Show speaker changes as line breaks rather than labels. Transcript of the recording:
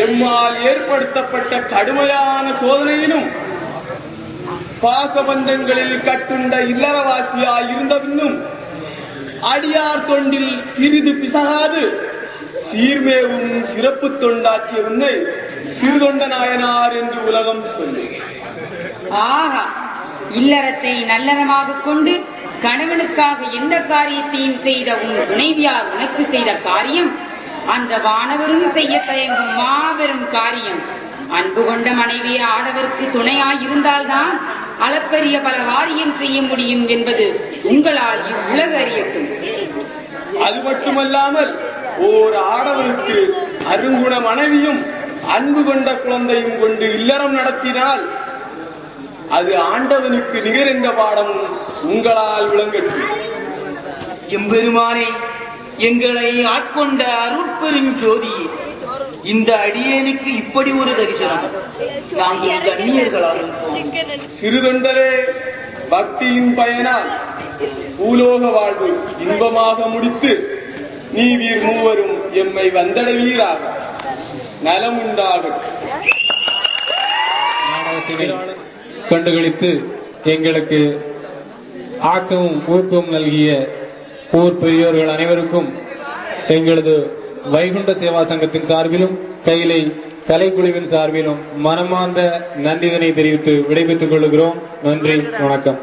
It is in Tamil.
எம்மால் ஏற்படுத்தப்பட்ட கடுமையான சோதனையிலும் பாசபந்தங்களில் கட்டுண்ட இல்லறவாசியாய் இருந்தபின்னும் அடியார் தொண்டில் சிறிது பிசகாது சீர்மேவும் சிறப்பு தொண்டாற்றிய உன்னை சிறுதொண்ட நாயனார் என்று உலகம் சொல்லு.
ஆஹா, இல்லறத்தை நல்லறமாக கொண்டு கணவனுக்காக எந்த காரியத்தையும் செய்த உன் துணைவியார் உனக்கு செய்த காரியம் அந்த வானவரும் செய்ய தயங்கும் மாபெரும் காரியம். அன்பு கொண்ட மனைவி ஆடவருக்கு துணையாய் இருந்தால்தான் அளப்பரிய பல காரியம் செய்ய முடியும் என்பது உங்களால் இவ்வுலக அறியட்டும்.
அது மட்டுமல்லாமல் ஓர் ஆடவருக்கு அருங்குண மனைவியும் அன்பு கொண்ட குழந்தையும் கொண்டு இல்லறம் நடத்தினால் அது ஆண்டவனுக்கு நிகர் என்ற பாடமும் உங்களால் விளங்கட்டும்.
எம்பெருமானே, எங்களை ஆட்கொண்ட அருட்பெரும் ஜோதியே, இந்த அடியேனுக்கு இப்படி ஒரு தரிசனம் நாங்கள் கண்ணியர்களாலும்.
சிறுதொண்டரே, பக்தியின் பயனால் பூலோக வாழ்வு இன்பமாக முடித்து நீ வீர் மூவரும் எம்மை வந்தடைவீராக. நலம் உண்டாகட்டும்.
கண்டுகளித்து எங்களுக்கு ஆக்கமும் ஊக்கமும் நல்கிய ஊர் பெரியோர்கள் அனைவருக்கும் எங்களது வைகுண்ட சேவா சங்கத்தின் சார்பிலும் கையிலை கலைக்குழுவின் சார்பிலும் மனமார்ந்த நன்றிதனை தெரிவித்து விடைபெற்றுக் கொள்கிறோம். நன்றி, வணக்கம்.